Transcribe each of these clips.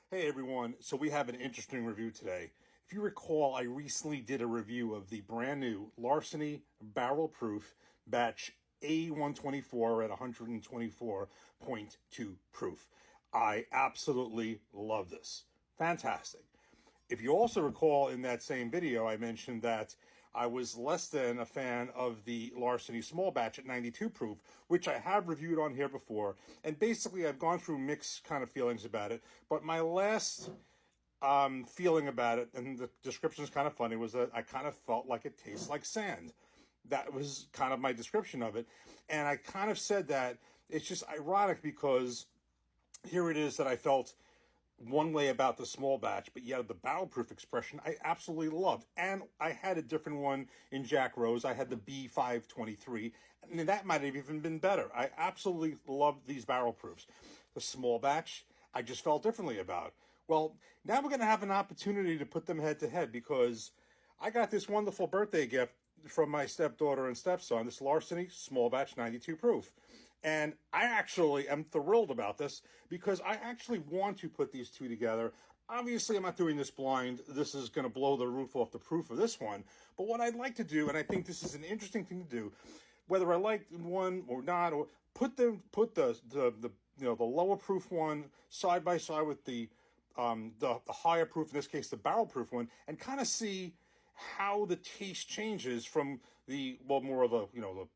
Hey everyone, so we have an interesting review today. If you recall, I recently did a review of the brand new Larceny Barrel Proof Batch A124 at 124.2 proof. I absolutely love this. Fantastic. If you also recall in that same video, I mentioned that I was less than a fan of the Larceny Small Batch at 92 proof, which I have reviewed on here before. And basically, I've gone through mixed kind of feelings about it. But my last feeling about it, and the description is kind of funny, was that I kind of felt like it tastes like sand. That was kind of my description of it. And I kind of said that it's just ironic because here it is that I felt one way about the small batch, but yet the barrel proof expression I absolutely loved. And I had a different one in Jack Rose. I had the B523, and that might have even been better. I absolutely loved these barrel proofs. The small batch, I just felt differently about. Well, now we're going to have an opportunity to put them head to head because I got this wonderful birthday gift from my stepdaughter and stepson, this Larceny Small Batch 92 proof. And I actually am thrilled about this because I actually want to put these two together. Obviously, I'm not doing this blind. This is going to blow the roof off the proof of this one. But what I'd like to do, and I think this is an interesting thing to do, whether I like one or not, or put the lower proof one side by side with the higher proof, in this case the barrel proof one, and kind of see how the taste changes from the more of the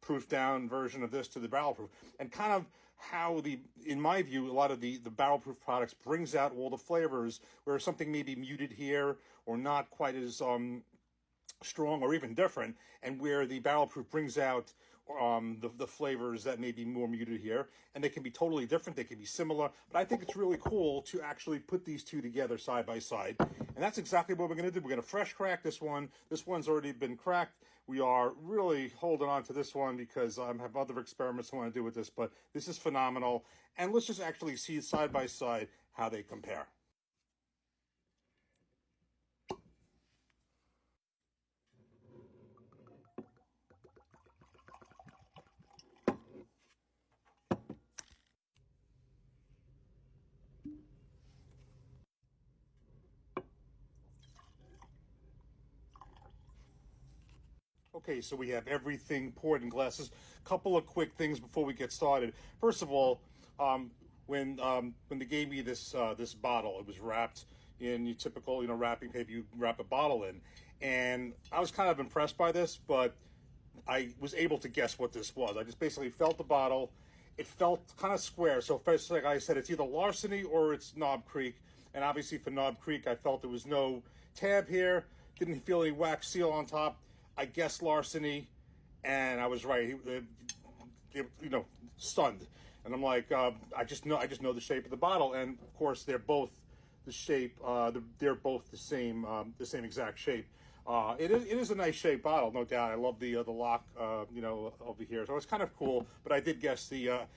proof down version of this to the barrel proof, and kind of how in my view, a lot of the barrel proof products brings out all the flavors where something may be muted here or not quite as strong or even different, and where the barrel proof brings out the flavors that may be more muted here, and they can be totally different, they can be similar, but I think it's really cool to actually put these two together side by side, and that's exactly what we're going to do. We're going to fresh crack this one. This one's already been cracked. We are really holding on to this one because I have other experiments I want to do with this, but this is phenomenal, and let's just actually see side by side how they compare. Okay, so we have everything poured in glasses. Couple of quick things before we get started. First of all, when they gave me this bottle, it was wrapped in your typical wrapping paper you wrap a bottle in, and I was kind of impressed by this, but I was able to guess what this was. I just basically felt the bottle. It felt kind of square. So first, like I said, it's either Larceny or it's Knob Creek. And obviously for Knob Creek, I felt there was no tab here. Didn't feel any wax seal on top. I guessed Larceny, and I was right. Stunned. And I'm like, I just know the shape of the bottle, and of course they're both the shape. They're both the same exact shape. It is a nice shaped bottle, no doubt. I love the lock, over here. So it's kind of cool. But I did guess the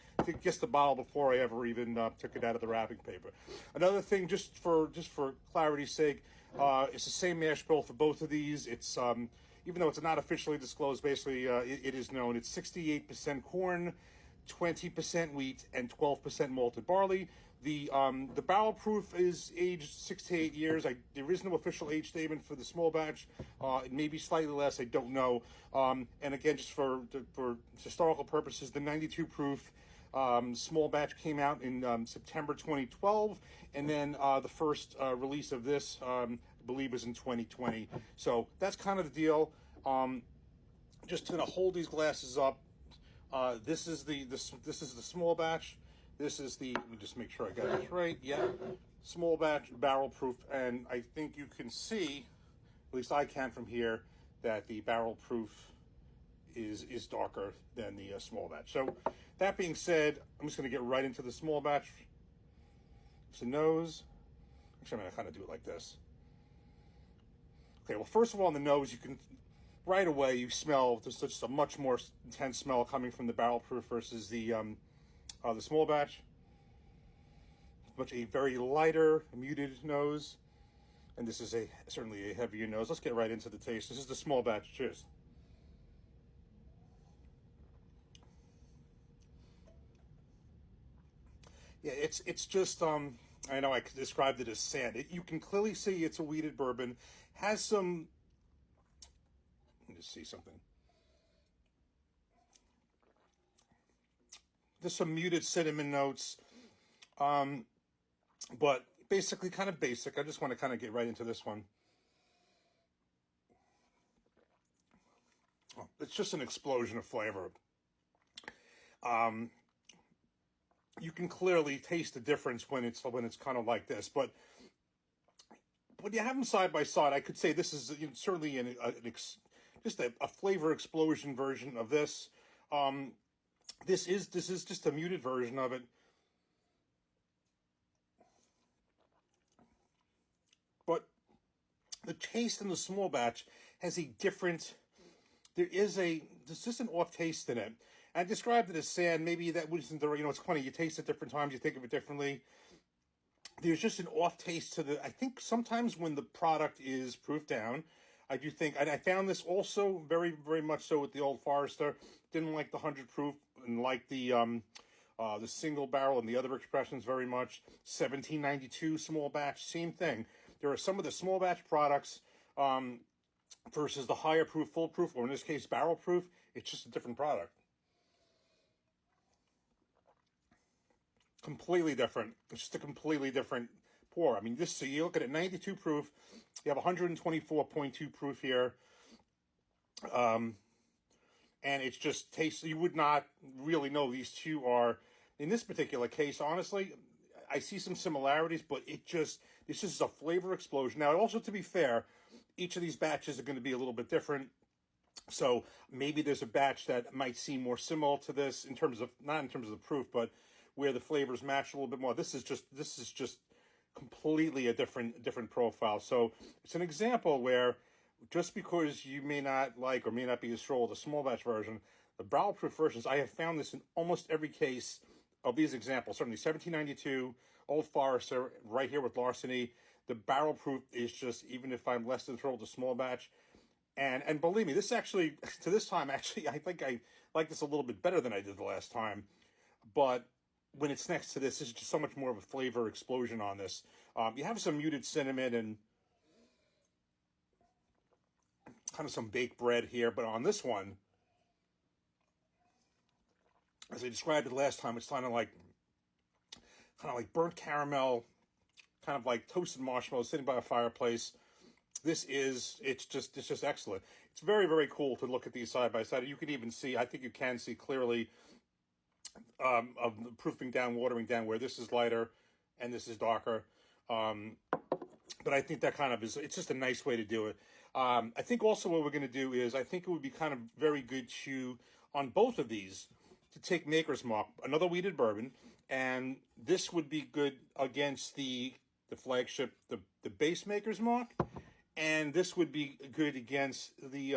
bottle before I ever even took it out of the wrapping paper. Another thing, just for clarity's sake, it's the same mash bill for both of these. It's even though it's not officially disclosed, basically it is known. It's 68% corn, 20% wheat, and 12% malted barley. The barrel proof is aged 6 to 8 years. There is no official age statement for the small batch. It may be slightly less. I don't know. And again, just for historical purposes, the 92 proof small batch came out in September 2012, and then the first release of this, I believe, was in 2020. So that's kind of the deal. Just to hold these glasses up. This is the small batch. This is let me just make sure I got this right. Yeah, small batch barrel proof, and I think you can see, at least I can from here, that the barrel proof is darker than the small batch. So that being said, I'm just going to get right into the small batch. It's the nose. Actually, I'm going to kind of do it like this. Okay, well, first of all, on the nose, you can right away you smell there's just a much more intense smell coming from the barrel proof versus the small batch. A very lighter, muted nose, and this is certainly a heavier nose. Let's get right into the taste. This is the small batch. Cheers. Yeah, it's just I know I described it as sand. You can clearly see it's a wheated bourbon. Has some, let me just see something. There's some muted cinnamon notes, but basically kind of basic. I just want to kind of get right into this one. Oh, it's just an explosion of flavor. You can clearly taste the difference when it's kind of like this, but when you have them side by side, I could say this is certainly just a flavor explosion version of this. This is just a muted version of it. But the taste in the small batch has a different. There's just an off taste in it. I described it as sand. Maybe that wasn't the, it's funny. You taste it different times. You think of it differently. There's just an off taste to I think sometimes when the product is proof down, I do think, and I found this also very, very much so with the Old Forester. Didn't like the 100 proof and like the single barrel and the other expressions very much. 1792 small batch, same thing. There are some of the small batch products versus the higher proof, full proof, or in this case, barrel proof. It's just a different product. Completely different. It's just a completely different pour. I mean, so you look at it, 92 proof. You have 124.2 proof here. And it's just tastes. You would not really know these two are, in this particular case, honestly, I see some similarities, but this is a flavor explosion. Now, also to be fair, each of these batches are going to be a little bit different. So maybe there's a batch that might seem more similar to this in terms of, not in terms of the proof, but where the flavors match a little bit more. This is just completely a different profile. So it's an example where just because you may not like or may not be as sure with the small batch version, the barrel proof versions, I have found this in almost every case of these examples. Certainly 1792, Old Forester, right here with Larceny. The barrel proof is just, even if I'm less than thrilled with the small batch, and believe me, this actually, to this time, actually, I think I like this a little bit better than I did the last time. But when it's next to this, there's just so much more of a flavor explosion on this. You have some muted cinnamon and kind of some baked bread here, but on this one, as I described it last time, it's kind of like burnt caramel, kind of like toasted marshmallows sitting by a fireplace. It's just excellent. It's very, very cool to look at these side by side. You can even see, I think you can see clearly of the proofing down, watering down, where this is lighter and this is darker. But I think that kind of it's just a nice way to do it. I think also what we're going to do is, I think it would be kind of very good to, on both of these, to take Maker's Mark, another wheated bourbon, and this would be good against the flagship, the base Maker's Mark, and this would be good against the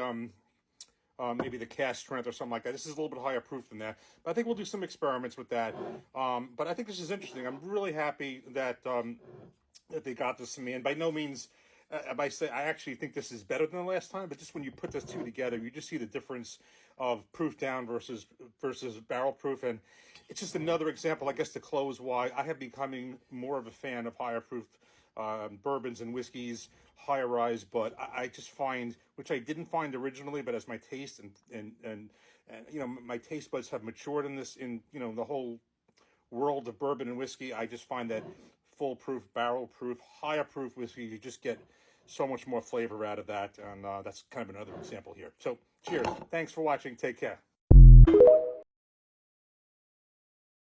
maybe the cast strength or something like that. This is a little bit higher proof than that, but I think we'll do some experiments with that. But I think this is interesting. I'm really happy that that they got this to me, and by no means I actually think this is better than the last time, but just when you put those two together, you just see the difference of proof down versus barrel proof, and it's just another example, I guess, to close why I have becoming more of a fan of higher proof bourbons and whiskeys, higher rise. But I just find, which I didn't find originally, but as my taste and my taste buds have matured in this, in the whole world of bourbon and whiskey, I just find that full proof, barrel proof, higher proof whiskey, you just get so much more flavor out of that, and that's kind of another example here. So cheers, thanks for watching, take care.